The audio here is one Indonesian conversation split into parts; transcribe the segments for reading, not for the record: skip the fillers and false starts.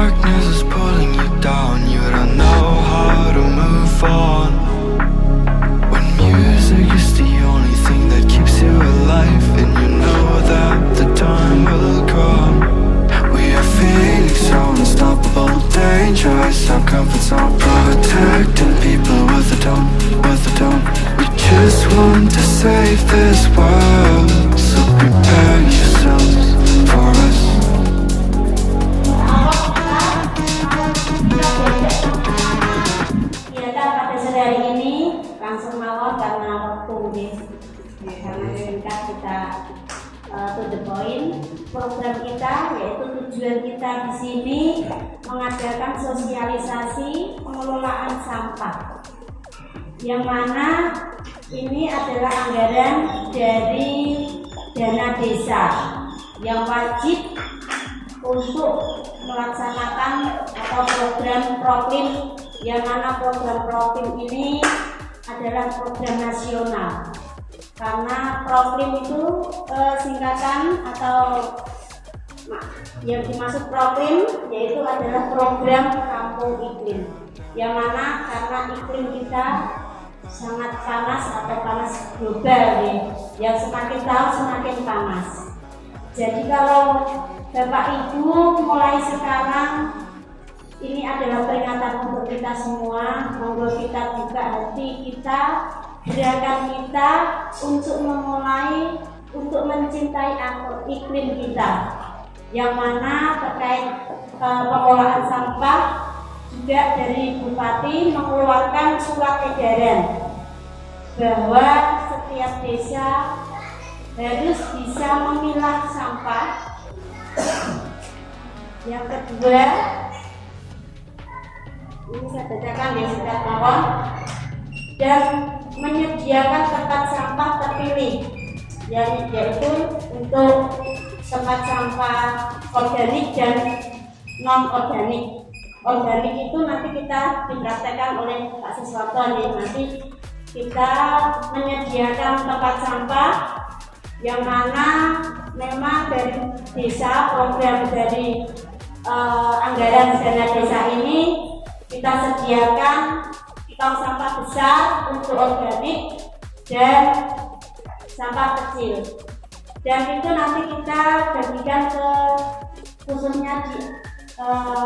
darkness is pulling you down, you don't know how to move on. When music is the only thing that keeps you alive, and you know that the time will come. We are feeling so unstoppable, dangerous. Our comfort zone, protecting people with a tone, with a tone. We just want to save this world, so prepare yourselves for us. Kegiatan pada sore hari ini langsung mawon karena waktu karena singkat kita to the point. Program kita yaitu tujuan kita di sini mengadakan sosialisasi pengelolaan sampah, yang mana ini adalah anggaran dari dana desa yang wajib untuk melaksanakan atau program Proklim, yang mana program Proklim ini adalah program nasional. Karena Proklim itu singkatan atau yang dimaksud Proklim yaitu adalah program kampung iklim, yang mana karena iklim kita sangat panas atau panas global nih, yang semakin tahun semakin panas. Jadi kalau Bapak Ibu mulai sekarang, ini adalah peringatan untuk kita semua. Monggo kita buka hati kita, gerakan kita untuk memulai, untuk mencintai iklim kita, yang mana terkait pengelolaan sampah juga dari Bupati mengeluarkan surat edaran bahwa setiap desa harus bisa memilah sampah. Yang kedua, ini saya bacakan ya singkat mawon, dan menyediakan tempat sampah terpilih, yaitu untuk tempat sampah organik dan non organik. Organik itu nanti kita dipraktekkan oleh Pak Siswanto nih. Nanti kita menyediakan tempat sampah yang mana memang dari desa, program dari anggaran dana desa ini kita sediakan tong sampah besar untuk organik dan sampah kecil, dan itu nanti kita bagikan ke khususnya di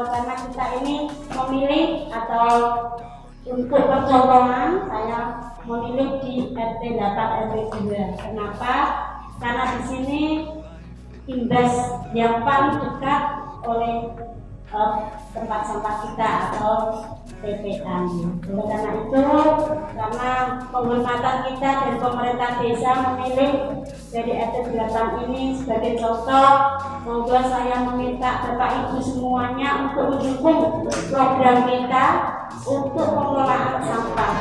karena kita ini memilih atau untuk percontohan saya memilih di RT 8 RW 2. Kenapa? Karena di sini imbas yang paling dekat oleh tempat sampah kita atau TPA. Oleh karena itu, karena penghormatan kita dan pemerintah desa memilih dari RT 8 ini sebagai contoh, monggo saya meminta Bapak Ibu semuanya untuk mendukung program kita untuk pengelolaan sampah.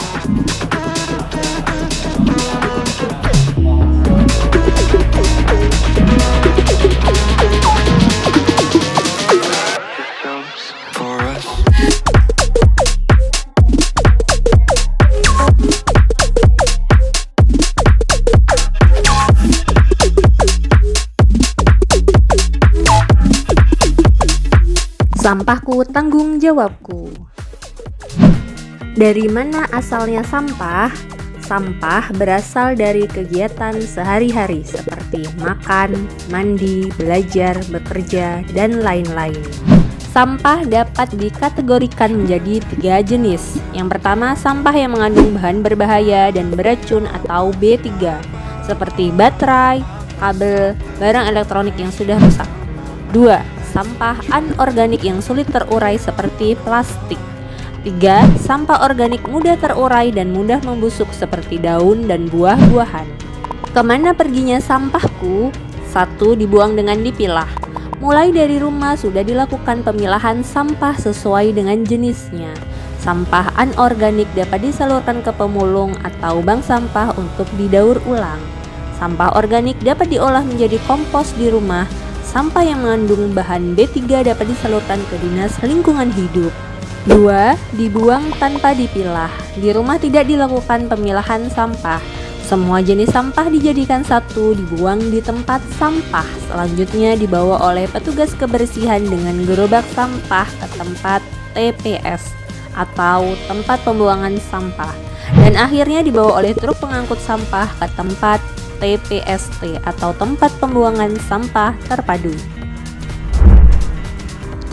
Sampahku tanggung jawabku. Dari mana asalnya sampah? Sampah berasal dari kegiatan sehari-hari seperti makan, mandi, belajar, bekerja, dan lain-lain. Sampah dapat dikategorikan menjadi 3 jenis. Yang pertama, sampah yang mengandung bahan berbahaya dan beracun atau B3, seperti baterai, kabel, barang elektronik yang sudah rusak. 2. Sampah anorganik yang sulit terurai seperti plastik. 3. Sampah organik mudah terurai dan mudah membusuk seperti daun dan buah-buahan. Kemana perginya sampahku? 1. Dibuang dengan dipilah. Mulai dari rumah sudah dilakukan pemilahan sampah sesuai dengan jenisnya. Sampah anorganik dapat disalurkan ke pemulung atau bank sampah untuk didaur ulang. Sampah organik dapat diolah menjadi kompos di rumah. Sampah yang mengandung bahan B3 dapat disalurkan ke Dinas Lingkungan Hidup. 2. Dibuang tanpa dipilah. Di rumah tidak dilakukan pemilahan sampah. Semua jenis sampah dijadikan satu, dibuang di tempat sampah. Selanjutnya dibawa oleh petugas kebersihan dengan gerobak sampah ke tempat TPS atau tempat pembuangan sampah. Dan akhirnya dibawa oleh truk pengangkut sampah ke tempat TPST atau tempat pembuangan sampah terpadu.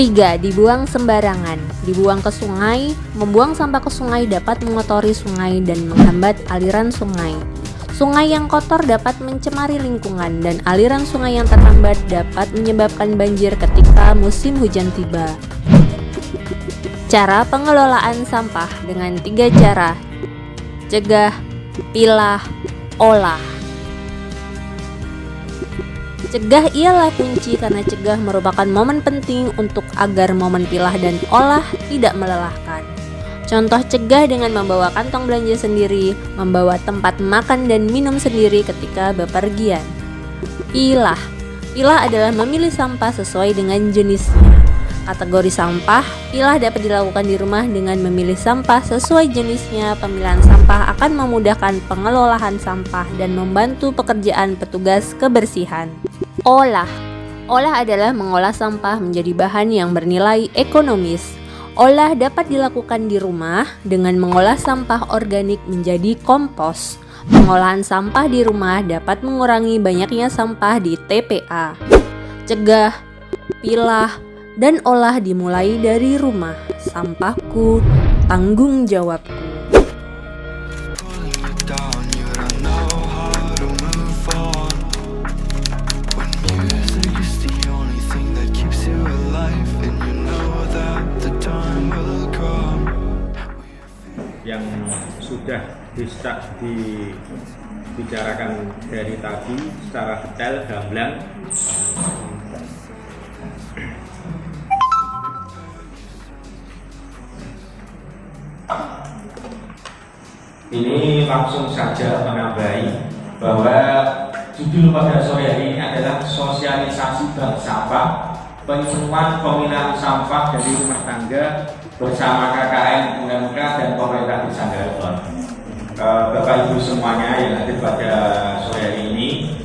3. Dibuang sembarangan. Dibuang ke sungai. Membuang sampah ke sungai dapat mengotori sungai dan menghambat aliran sungai. Sungai yang kotor dapat mencemari lingkungan dan aliran sungai yang terhambat dapat menyebabkan banjir ketika musim hujan tiba. Cara pengelolaan sampah dengan 3 cara: cegah, pilah, olah. Cegah ialah kunci karena cegah merupakan momen penting untuk agar momen pilah dan olah tidak melelahkan. Contoh cegah dengan membawa kantong belanja sendiri, membawa tempat makan dan minum sendiri ketika bepergian. Pilah. Pilah adalah memilih sampah sesuai dengan jenisnya. Kategori sampah, pilah dapat dilakukan di rumah dengan memilih sampah sesuai jenisnya. Pemilihan sampah akan memudahkan pengelolaan sampah dan membantu pekerjaan petugas kebersihan. Olah. Olah adalah mengolah sampah menjadi bahan yang bernilai ekonomis. Olah dapat dilakukan di rumah dengan mengolah sampah organik menjadi kompos. Pengolahan sampah di rumah dapat mengurangi banyaknya sampah di TPA. Cegah, pilah, dan olah dimulai dari rumah. Sampahku, tanggung jawabku. Pulling you down, you don't know how to move on. When music is the only thing that keeps you alive, and you know that the time will come. Yang sudah dibicarakan dari tadi secara detail, gamblang. Ini langsung saja menambahi bahwa judul pada sore hari ini adalah sosialisasi bank sampah, penyuluhan pemilahan sampah dari rumah tangga bersama KKN UMK dan pemerintah desa Garut. Bapak Ibu semuanya yang hadir pada sore hari ini,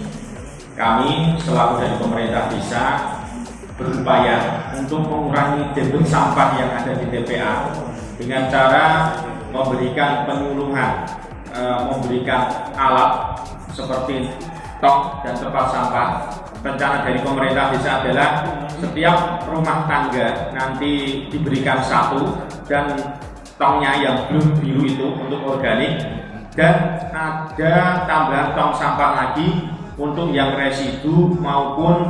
kami selaku dari pemerintah desa berupaya untuk mengurangi debit sampah yang ada di TPA dengan cara memberikan penyuluhan, memberikan alat seperti tong dan tempat sampah. Rencana dari pemerintah desa adalah setiap rumah tangga nanti diberikan satu, dan tongnya yang belum biru itu untuk organik, dan ada tambahan tong sampah lagi untuk yang residu maupun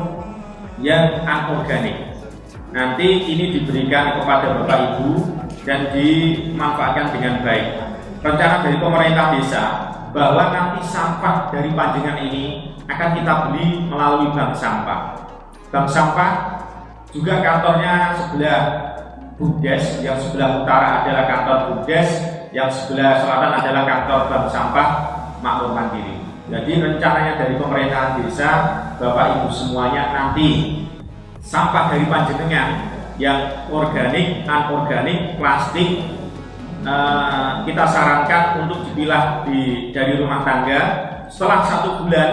yang anorganik. Nanti ini diberikan kepada Bapak Ibu dan dimanfaatkan dengan baik. Rencana dari pemerintah desa bahwa nanti sampah dari Panjenengan ini akan kita beli melalui bank sampah. Bank sampah juga kantornya sebelah Bumdes, yang sebelah utara adalah kantor Bumdes, yang sebelah selatan adalah kantor bank sampah Makmur Mandiri. Jadi rencananya dari pemerintah desa, Bapak Ibu semuanya nanti sampah dari Panjenengan yang organik, anorganik, plastik, kita sarankan untuk dipilah dari rumah tangga. Setelah 1 bulan,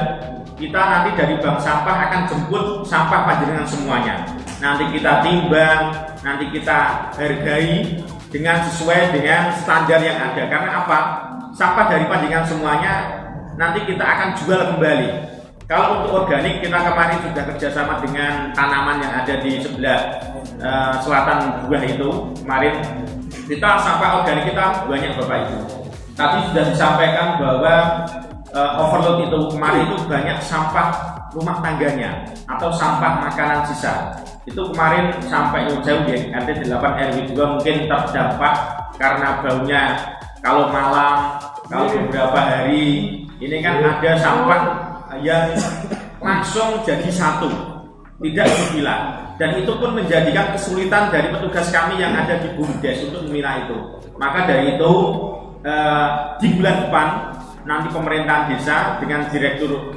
kita nanti dari bank sampah akan jemput sampah Panjenengan semuanya. Nanti kita timbang, nanti kita hargai dengan sesuai dengan standar yang ada. Karena apa? Sampah dari Panjenengan semuanya nanti kita akan jual kembali. Kalau untuk organik, kita kemarin sudah kerjasama dengan tanaman yang ada di sebelah selatan buah itu. Kemarin kita sampah organik kita banyak Bapak Ibu. Tadi sudah disampaikan bahwa overload itu kemarin itu banyak sampah rumah tangganya atau sampah makanan sisa. Itu kemarin sampai jauh di RT 8 RW 2 mungkin terdampak karena baunya. Kalau malam, kalau beberapa hari, ini kan ada sampah yang langsung jadi satu, tidak dipilah, dan itu pun menjadikan kesulitan dari petugas kami yang ada di Bumdes untuk memilah itu. Maka dari itu di bulan depan nanti pemerintahan desa dengan direktur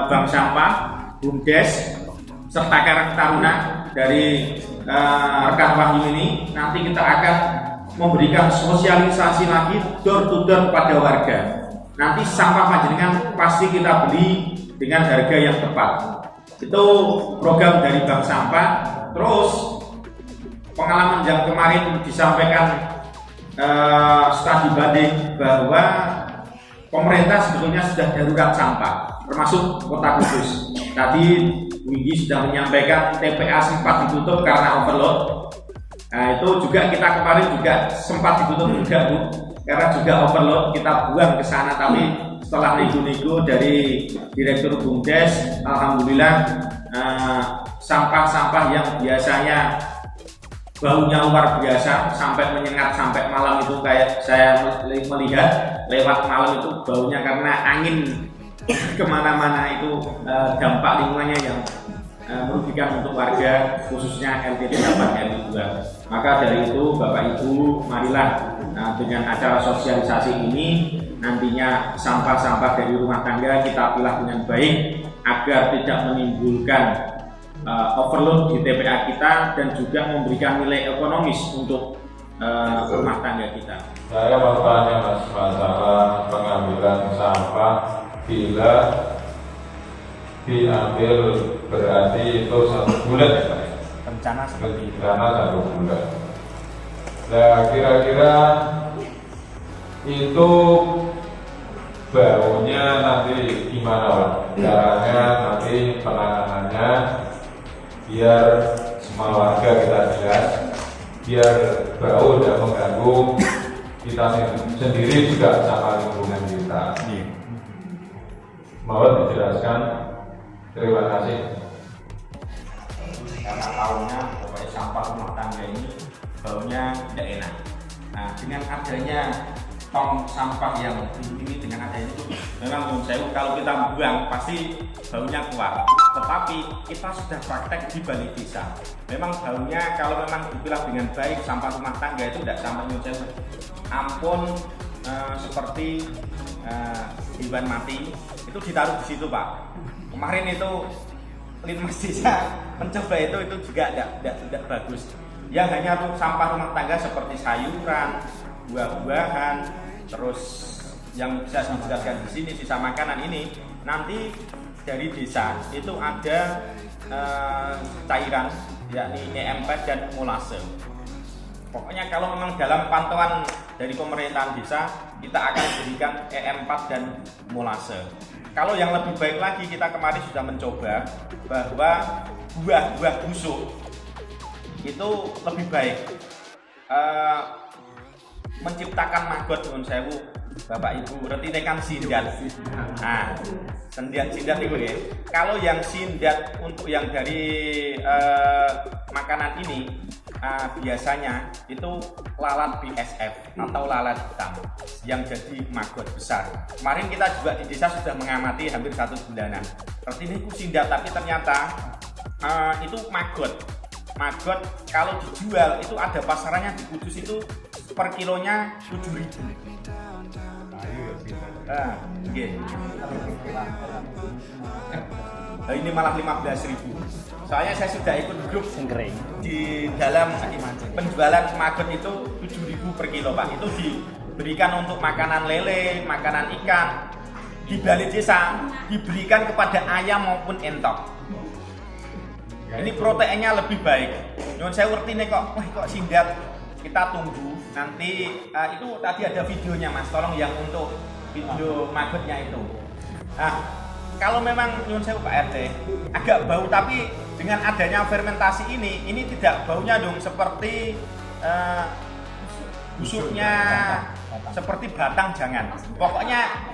bank sampah, Bumdes, serta Karang Taruna dari rekan Wahyu ini, nanti kita akan memberikan sosialisasi lagi door to door kepada warga. nanti sampah panjenengan pasti kita beli dengan harga yang tepat. Itu program dari Bank Sampah. Terus pengalaman yang kemarin disampaikan studi banding bahwa pemerintah sebetulnya sudah darurat sampah, termasuk Kota Kudus. Tadi Widi sudah menyampaikan TPA sempat ditutup karena overload. Nah, itu juga kita kemarin juga sempat ditutup juga Bu, karena juga overload, kita buang ke sana. Tapi setelah nego-nego dari Direktur Bumdes, alhamdulillah sampah-sampah yang biasanya baunya luar biasa sampai menyengat sampai malam itu, kayak saya melihat lewat malam itu baunya karena angin kemana-mana, itu dampak lingkungannya yang merugikan untuk warga, khususnya LTP 8 RW 2. Maka dari itu Bapak Ibu, marilah dengan acara sosialisasi ini nantinya sampah-sampah dari rumah tangga kita pilah dengan baik agar tidak menimbulkan overload di TPA kita dan juga memberikan nilai ekonomis untuk rumah tangga kita. Saya mau tanya Mas, masalah pengambilan sampah bila diambil berarti itu 1 bulan ya Pak? Rencana seperti itu. Rencana 1 bulan. Nah, kira-kira itu baunya nanti gimana Pak? Caranya nanti penanganannya biar semua warga kita jelas, biar bau tidak mengganggu kita sendiri juga sama lingkungan kita. Mohon dijelaskan. Terima kasih. Karena tahunya pokoknya sampah rumah tangga ini baunya tidak enak. Nah, dengan adanya tong sampah yang ini, dengan adanya itu memang menurut saya kalau kita buang pasti baunya keluar. Tetapi kita sudah praktek di balai desa. Memang baunya kalau memang dipilah dengan baik sampah rumah tangga itu tidak sampai menurut saya ampun seperti hewan mati itu ditaruh di situ Pak. Kemarin itu Linmas Desa mencoba itu juga tidak bagus. Yang hanya untuk sampah rumah tangga seperti sayuran, buah-buahan, terus yang bisa dijelaskan di sini sisa makanan ini nanti dari desa itu ada cairan yakni EM4 dan molase. Pokoknya kalau memang dalam pantauan dari pemerintahan desa kita akan berikan EM4 dan molase. Kalau yang lebih baik lagi, kita kemarin sudah mencoba bahwa buah-buah busuk itu lebih baik menciptakan maggot nyuwun sewu Bapak Ibu, retine kan sindat. Nah, sindat itu ya. Kalau yang sindat untuk yang dari makanan ini biasanya itu lalat BSF atau lalat hitam yang jadi maggot besar. Kemarin kita juga di desa sudah mengamati hampir 1 bulanan. Seperti ini sindat, tapi ternyata itu maggot. Maggot kalau dijual itu ada pasarannya di Kudus itu per kilonya 7.000. Ini malah 15.000. Soalnya saya sudah ikut grup di dalam penjualan maggot itu 7.000 per kilo Pak. Itu diberikan untuk makanan lele, makanan ikan. Di balai desa diberikan kepada ayam maupun entok. Ini proteinnya lebih baik. Nyuwun saya ngerti kok, kok sindat. Kita tunggu nanti itu tadi ada videonya Mas. Tolong yang untuk video maggotnya itu. Nah, kalau memang nyuwun sewu Pak RT agak bau, tapi dengan adanya fermentasi ini tidak baunya dong seperti busuknya, seperti batang jangan. Pokoknya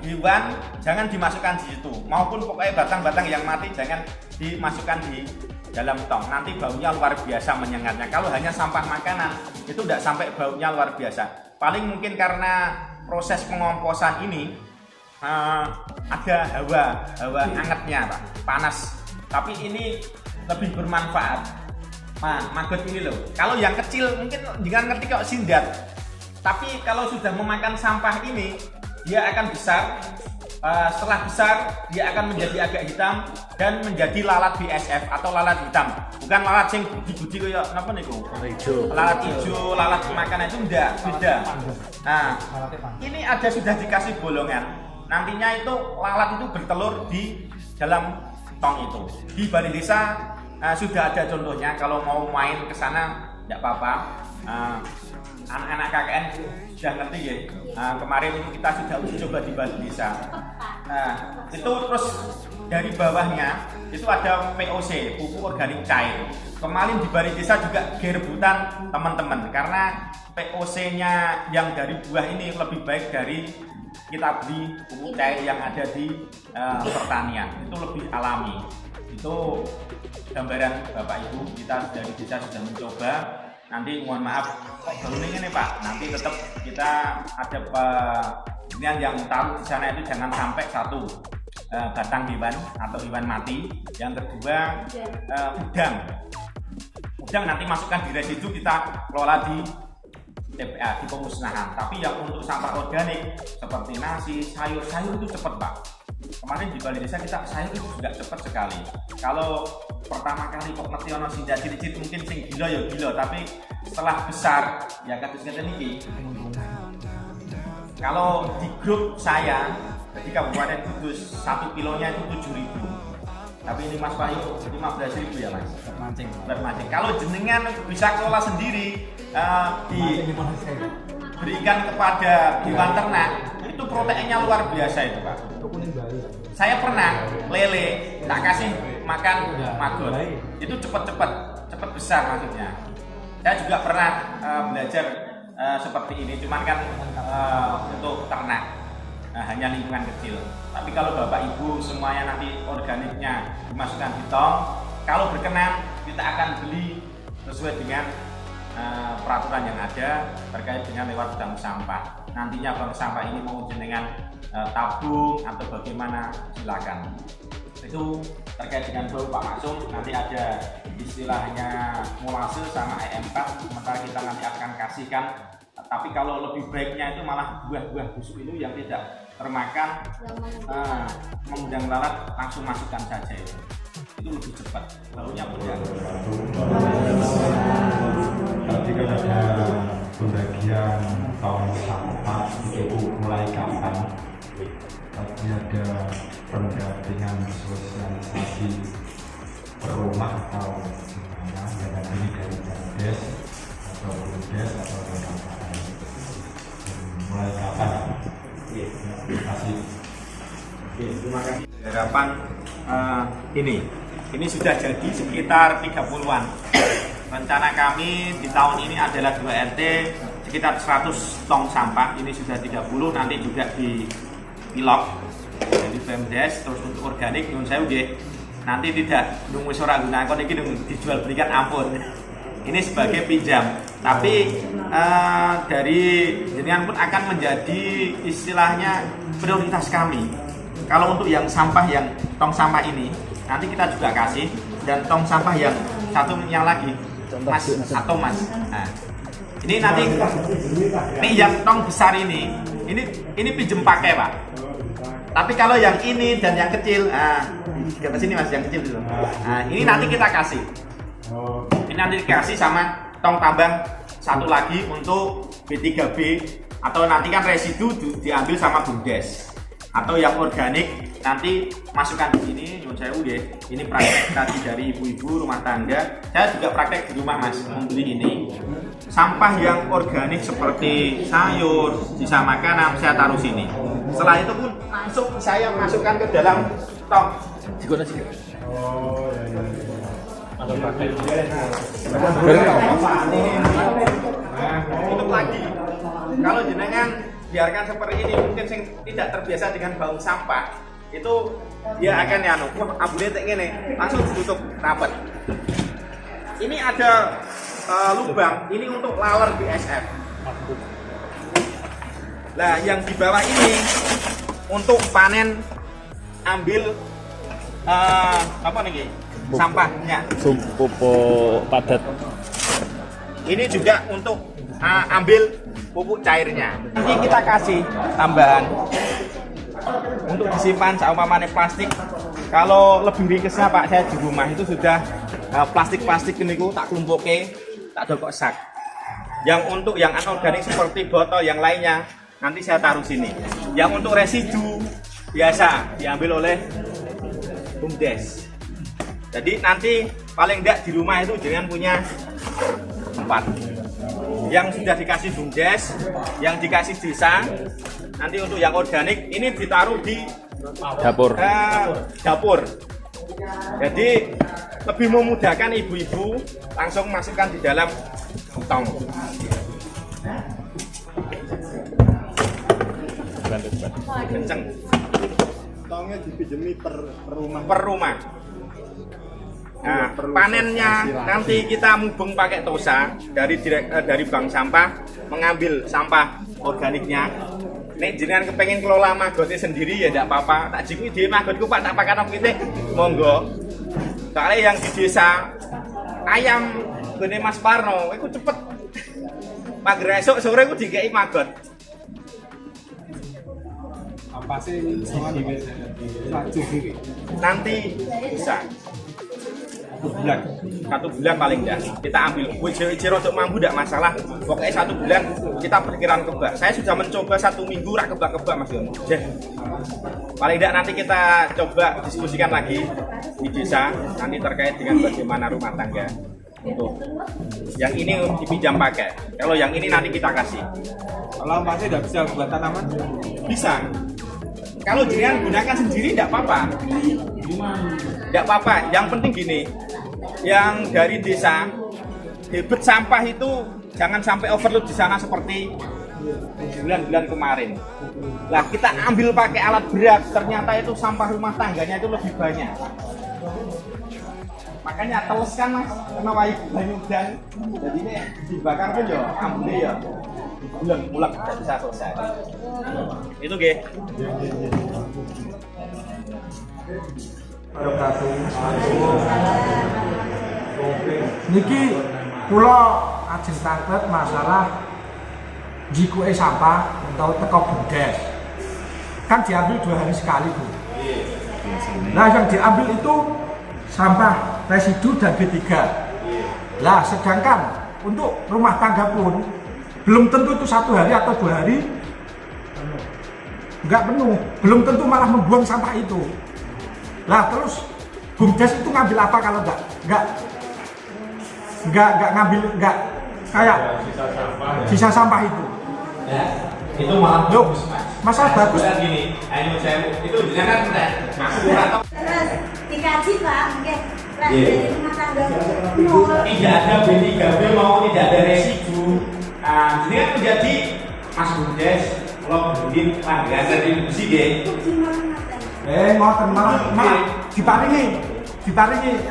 hewan jangan dimasukkan di situ, maupun pokoknya batang-batang yang mati jangan dimasukkan di dalam tong. Nanti baunya luar biasa menyengatnya. Kalau hanya sampah makanan itu tidak sampai baunya luar biasa. Paling mungkin karena proses pengomposan ini ada hawa hangatnya Pak, panas. Tapi ini lebih bermanfaat. Maggot ini loh. Kalau yang kecil mungkin jangan ngerti kok sindat. Tapi kalau sudah memakan sampah ini dia akan besar setelah besar dia akan menjadi agak hitam dan menjadi lalat BSF atau lalat hitam. Bukan lalat sing budi-budi kayak apa niku? Lalat hijau, lalat makanan itu enggak, beda. Nah, ini ada sudah dikasih bolongan. Nantinya itu lalat itu bertelur di dalam tong itu. Di balai desa sudah ada contohnya, kalau mau main ke sana enggak apa-apa. Anak-anak KKN sudah ngerti ya. Kemarin itu kita sudah uji coba di balai desa. Nah, itu terus dari bawahnya itu ada POC, pupuk organik cair. Kemarin di balai desa juga gerebutan teman-teman karena POC-nya yang dari buah ini lebih baik dari kita beli pupuk cair yang ada di pertanian. Itu lebih alami. Itu gambaran Bapak Ibu, kita dari desa sudah mencoba. Nanti mohon maaf ini Pak, nanti tetap kita ada pilihan yang taruh di sana itu jangan sampai satu batang hewan atau hewan mati. Yang kedua udang nanti masukkan di residu, kita kelola di TPA, di pemusnahan. Tapi yang untuk sampah organik seperti nasi, sayur itu cepat Pak. Kemarin di balai desa kita sayur itu juga cepat sekali. Kalau pertama kali kok ngerti ono sing cilik-cilik mungkin sing gila ya gila, tapi setelah besar ya kados ngeten iki. Kalau di grup saya di Kabupaten Kudus 1 kilonya itu 7.000. Tapi ini Mas Wahyu 15.000 ya Mas. Bermancing. Kalau jenengan bisa kelola sendiri diberikan kepada hewan ternak, itu proteinnya luar biasa itu Pak. Saya pernah lele tak kasih makan maggot, itu cepat besar maksudnya. Saya juga pernah belajar seperti ini, cuman kan untuk ternak hanya lingkungan kecil. Tapi kalau Bapak Ibu semuanya nanti organiknya dimasukkan di tong, kalau berkenan kita akan beli sesuai dengan peraturan yang ada terkait dengan lewat bank sampah. Nantinya bank sampah ini mau jenengan tabung atau bagaimana silakan. Itu terkait dengan bau Pak Maksum, nanti ada istilahnya molase sama EM4, sementara kita nanti akan kasihkan. Tapi kalau lebih baiknya itu malah buah-buah busuk itu yang tidak termakan, mengundang lalat, langsung masukkan saja itu lebih cepat, baunya mudah. Tadi kan ada pembagian tong sampah itu mulai kapan? Tadi ada pendampingan sosialisasi per rumah atau gimana? Yang ini dari Bumdes atau Bumdes atau kapan? Mulai kapan? Terima kasih. Terima kasih. Harapan ini sudah jadi sekitar 30-an. Rencana kami di tahun ini adalah 2 RT sekitar 100 tong sampah. Ini sudah 30, nanti juga di pilot dari Bumdes. Terus untuk organik nyun sewu nggih. Nanti tidak nunggu ora gunakan iki dijual belikan ampun. Ini sebagai pinjam. Tapi dari jenengan pun akan menjadi istilahnya prioritas kami. Kalau untuk yang sampah, yang tong sampah ini nanti kita juga kasih, dan tong sampah yang satunya lagi Mas atau Mas. Nah, ini nanti yang tong besar ini pinjem pakai Pak. Tapi kalau yang ini dan yang kecil, ke sini Mas, yang kecil dulu. Nah, ini nanti kita kasih. Ini nanti dikasih sama tong tambang satu lagi untuk B3B, atau nanti kan residu diambil sama Bumdes. Atau yang organik nanti masukkan di sini. Nyun sewu nggih. Ini praktek tadi dari ibu-ibu rumah tangga. Saya juga praktek di rumah Mas, membeli ini. Sampah yang organik seperti sayur, sisa makanan saya taruh sini. Setelah itu pun saya masukkan ke dalam tong. Tutup lagi. Kalau jenengan biarkan seperti ini, mungkin sing tidak terbiasa dengan bau sampah, itu dia akan ambune tek ngene, langsung ditutup rapat. Ini ada lubang, ini untuk laler BSF. Nah, yang di bawah ini untuk panen, ambil apa nih? Sampahnya. Pupuk padat. Ini juga untuk ambil pupuk cairnya. Nanti kita kasih tambahan untuk disimpan seumpamanya plastik. Kalau lebih ringkesnya Pak, saya di rumah itu sudah plastik-plastik ini tak kelumpuke, tak dokok sak. Yang untuk yang anorganik seperti botol yang lainnya nanti saya taruh sini. Yang untuk residu biasa diambil oleh BUMDes. Jadi nanti paling enggak di rumah itu jangan punya 4. Yang sudah dikasih BUMDes, yang dikasih desa, nanti untuk yang organik ini ditaruh di dapur. Jadi lebih memudahkan ibu-ibu langsung masukkan di dalam tong. Kenceng. Tongnya dipinjemi per rumah. Nah, panennya nanti kita mubeng pakai tosa dari bank sampah, mengambil sampah organiknya. Nek jenengan kepengen kelola magote sendiri ya tidak apa-apa. Tak jikui di magotku Pak, tak pakai apa kita, monggo. Soalnya yang di desa ayam gede Mas Parno, itu cepet. Mager esok sore itu dikei magot. apa sih soalnya Nanti bisa. 1 bulan paling enggak kita ambil ciro untuk mampu enggak masalah, pokoknya 1 bulan kita perkiraan kebak. Saya sudah mencoba 1 minggu rak kebak Mas Yono. Paling enggak nanti kita coba diskusikan lagi di desa nanti terkait dengan bagaimana rumah tangga untuk yang ini dipinjam pakai, kalau yang ini nanti kita kasih. kalau masih tidak bisa buat tanaman Bisa. Kalau jenengan gunakan sendiri enggak apa-apa. Enggak apa-apa, yang penting gini. Yang dari desa debit sampah itu jangan sampai overload di sana seperti bulan-bulan kemarin. Lah kita ambil pakai alat berat, ternyata itu sampah rumah tangganya itu lebih banyak. Makanya teles kan Mas, karena wae banyu dan jadi ini dibakar pun ya ambune ya bulan-bulan tidak bisa selesai. Itu nggih. Niki kula ajeng tanglet masalah jikuke sampah atau teko BUMDes. Kan diambil 2 hari sekali, Bu. Nah, yang diambil itu sampah residu dan B3. Lah, sedangkan untuk rumah tangga pun belum tentu itu 1 hari atau 2 hari enggak penuh, belum tentu malah membuang sampah itu. Lah terus BUMDes itu ngambil apa kalau enggak ngambil, enggak kayak sisa sampah itu. Ya, itu malah bagus Mas. Masalah bagus kan gini, itu jangan masuk atau Terus dikaji Pak, mungkin Iya. dari rumah tangga nol. tidak ada B3B mau tidak ada residu. Nah, ini kan menjadi Mas BUMDes kalau bikin langganan dari besi deh. ngoten malah diparingi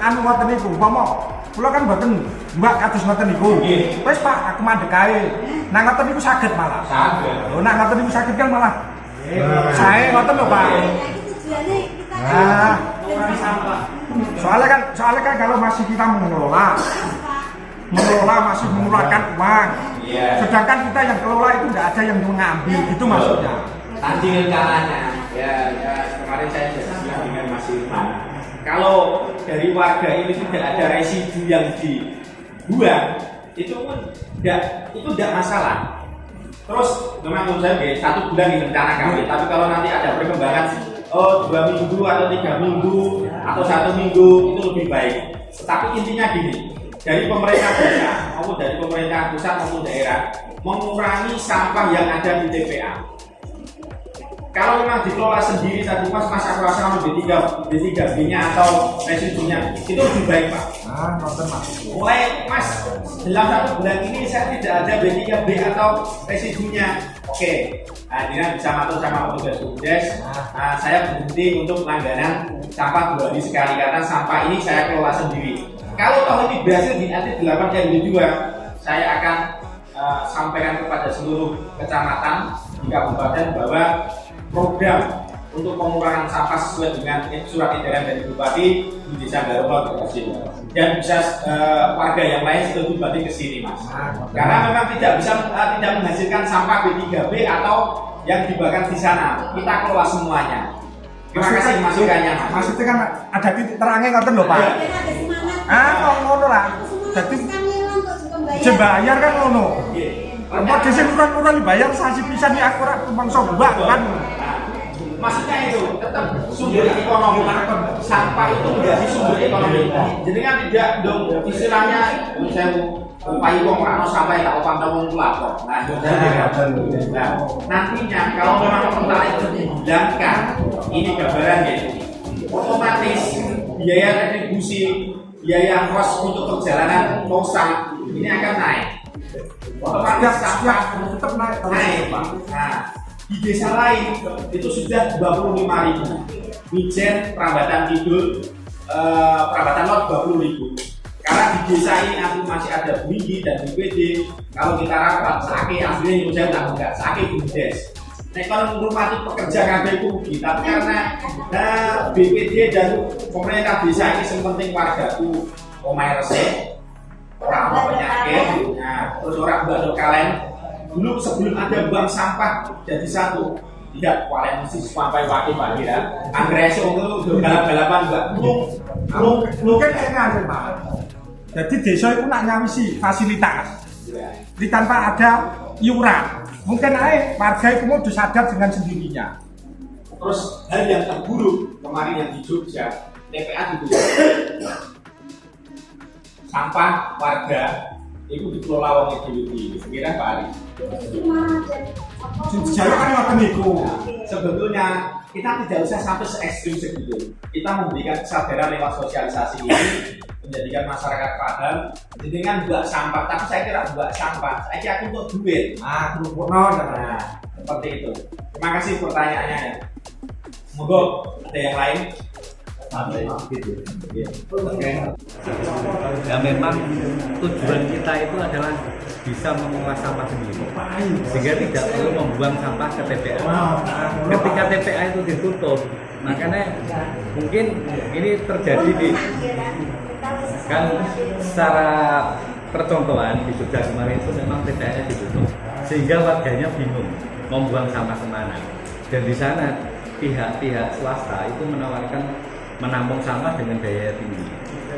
anu ngoten niku umpama kula kan mboten mbak kados ngoten niku. Nggih. Wis Pak, aku mandek kae. Nah ngoten niku saged malah. Saged. Lho nek ngoten niku saged kan malah. Sae ngoten lho Pak. Tujuannya kita Nah, soalnya kan kalau masih kita mengelola masih mengeluarkan uang. Iya. Sedangkan kita yang kelola itu tidak ada yang mengambil, gitu maksudnya. Tadi rencananya, ya kemarin saya diskusi dengan Mas Irfan. Kalau dari warga ini tidak ada residu yang dibuang, itu pun tidak masalah. Terus memang menurut saya 1 bulan ini rencana kami, tapi kalau nanti ada perkembangan 2 minggu atau 3 minggu atau 1 minggu itu lebih baik. Tapi intinya gini, dari pemerintah desa maupun dari pemerintah pusat maupun daerah mengurangi sampah yang ada di TPA. Kalau memang dikelola sendiri tadi Mas aku rasa B3B-nya atau residunya itu lebih baik Pak. Nah, ngoten Mas. Mulai Mas dalam 1 bulan ini saya tidak ada B3B atau residunya. Oke, dengan bisa matur sama petugas BUMDes, saya berhenti untuk langganan sampah 2 hari sekali karena sampah ini saya kelola sendiri. Kalau tahun ini berhasil di nanti 8 RW2, saya akan sampaikan kepada seluruh kecamatan di kabupaten bahwa program untuk pengurangan sampah sesuai dengan surat edaran dari Bupati di Desa Garupa berhasil. Dan bisa warga yang lain setuju Bupati ke sini Mas. Karena memang tidak bisa tidak menghasilkan sampah B3B atau yang dibakar di sana kita kelola semuanya. Terima kasih masukannya. Maksudnya kan ada titik terangnya ngoten lho Pak. Kok ngono lah. Jadi dibayar kan ngono. Apa dhisik kurang-kurang dibayar sasi pisan iki aku ora mangsa mbak kan. Maksudnya itu tetap sumber ekonomi. Sampah itu menjadi sumber ekonomi. Jadi kan tidak dong istilahnya saya upai wong ora ono sampah tak opang wong lapor. Nah, nantinya kalau memang pertalite itu dihilangkan, ini gambaran ya. Otomatis biaya retribusi, biaya kos untuk perjalanan kosan ini akan naik. Otomatis sampah tetap naik. Nah, di desa lain itu sudah 25.000. Mijen Prambatan Kidul, Prambatan Lot 20.000. Karena di desa ini aku masih ada BPD dan BPD. Kalau kita rapat, sakit aslinya yang saya enggak sakit BUMDes. Nah kalau rumah itu pekerja kabeh itu rugi, tapi karena BPD dan pemerintah desa ini sepenting warga itu omahe resik, orang penyakit, terus orang badok kalian. Dulu sebelum ada bank sampah jadi satu, tidak kalian mesti sampai waktu pagi ya. Anggrek itu balap-balapan enggak Mungkin kayaknya Pak. Jadi desa itu nak nyawisi fasilitas. Jadi tanpa ada iuran. Mungkin aja warga itu mau disadar dengan sendirinya. Terus hal yang terburuk kemarin yang di Jogja, TPA itu sampah warga itu dikelola wong EDWD. Sekira Pak Ali. Jadi kan ngoten niku. Sebetulnya kita tidak usah sampai se-ekstrim segitu. Kita memberikan kesadaran lewat sosialisasi ini, menjadikan masyarakat paham. Jadi kan buat sampah, tapi saya kira buat sampah, saya kira untuk duit. Nah, seperti itu. Terima kasih pertanyaannya. Semoga ada yang lain. Ya memang tujuan kita itu adalah bisa mengolah sampah sendiri sehingga tidak perlu membuang sampah ke TPA. Ketika TPA itu ditutup, makanya mungkin ini terjadi di kan secara percontohan di Jogja kemarin itu memang TPA-nya ditutup sehingga warganya bingung membuang sampah kemana, dan di sana pihak-pihak swasta itu menawarkan menampung sampah dengan daya tinggi.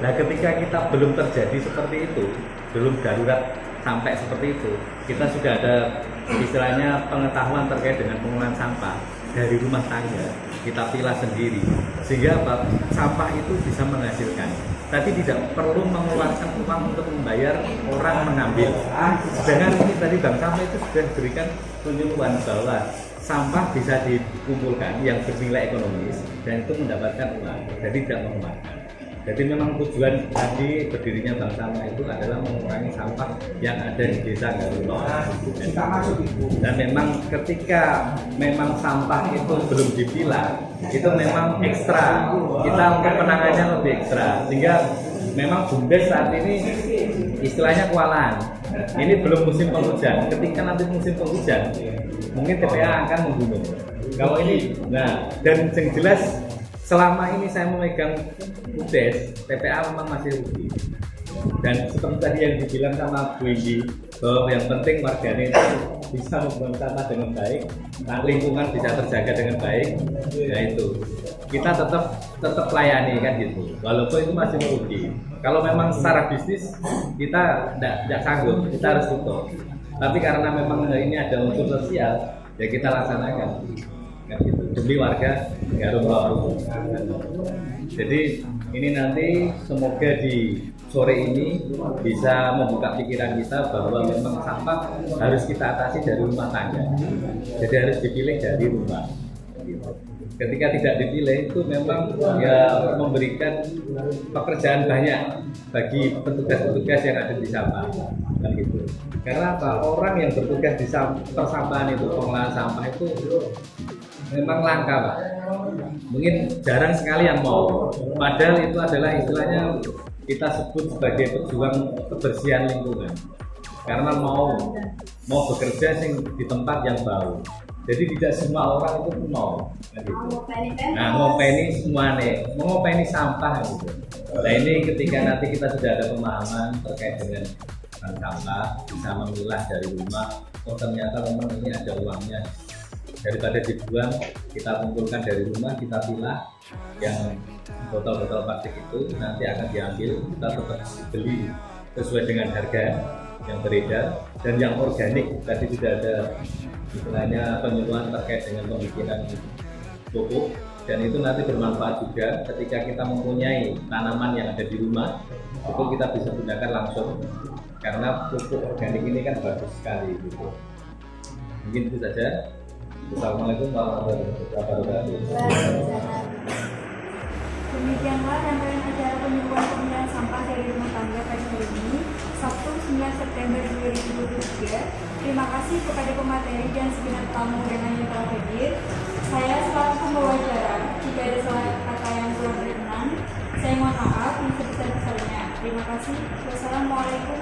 Nah ketika kita belum terjadi seperti itu, belum darurat sampai seperti itu, kita sudah ada istilahnya pengetahuan terkait dengan pengolahan sampah dari rumah tangga, kita pilah sendiri sehingga apa? Sampah itu bisa menghasilkan, tapi tidak perlu mengeluarkan uang untuk membayar orang mengambil. Sedangkan ini tadi Bank Sampah itu sudah berikan penyuluhan bahwa sampah bisa dikumpulkan yang bernilai ekonomis dan itu mendapatkan uang, jadi tidak mengeluarkan. Jadi memang tujuan tadi berdirinya Bank Sampah itu adalah mengurangi sampah yang ada di desa Garulo. Dan memang ketika memang sampah itu belum dipilah, itu memang ekstra. Kita untuk penanganannya lebih ekstra, sehingga memang BUMDes saat ini istilahnya kewalahan. Ini belum musim penghujan. Ketika nanti musim penghujan, mungkin TPA akan membunuh. Kalau ini, nah dan yang jelas selama ini saya memegang BUMDes, TPA memang masih rugi. Dan seperti tadi yang dibilang sama Bu Indi, bahwa yang penting warganya itu bisa membuang sampah dengan baik, lingkungan bisa terjaga dengan baik. Nah itu kita tetap layani kan gitu, walaupun itu masih merugi. Kalau memang secara bisnis kita tidak sanggup, kita harus tutup. Tapi karena memang ini ada unsur sosial, ya kita laksanakan kan gitu, demi warga Garulo. Jadi ini nanti semoga di sore ini bisa membuka pikiran kita bahwa memang sampah harus kita atasi dari rumah tangga. Jadi harus dipilih dari rumah. Ketika tidak dipilih itu memang ya memberikan pekerjaan banyak bagi petugas-petugas yang ada di sampah kan gitu. Karena apa? Orang yang bertugas di persampahan itu, pengolahan sampah itu memang langka Pak. Mungkin jarang sekali yang mau. Padahal itu adalah istilahnya kita sebut sebagai pejuang kebersihan lingkungan. Karena mau bekerja di tempat yang bau. Jadi tidak semua orang itu mau. Gitu. Nah, ngopeni semuanya, ngopeni sampah gitu. Nah ini ketika nanti kita sudah ada pemahaman terkait dengan sampah, bisa memilah dari rumah. Oh ternyata memang ini ada uangnya. daripada dibuang, kita kumpulkan dari rumah, kita pilah yang botol-botol plastik itu nanti akan diambil, kita tetap beli sesuai dengan harga yang beredar. Dan yang organik tadi sudah ada istilahnya penyuluhan terkait dengan pembikinan pupuk, dan itu nanti bermanfaat juga ketika kita mempunyai tanaman yang ada di rumah, itu kita bisa gunakan langsung karena pupuk organik ini kan bagus sekali gitu. Mungkin itu saja. Assalamualaikum warahmatullahi wabarakatuh. Demikianlah rangkaian acara penyuluhan pemilahan sampah dari rumah tangga pada hari ini, Sabtu 9 September 2023. Terima kasih kepada pemateri dan segenap tamu undangan yang telah hadir. Saya selaku pembawa acara, jika ada salah kata yang kurang berkenan, saya mohon maaf yang sebesar-besarnya. Terima kasih. Wassalamualaikum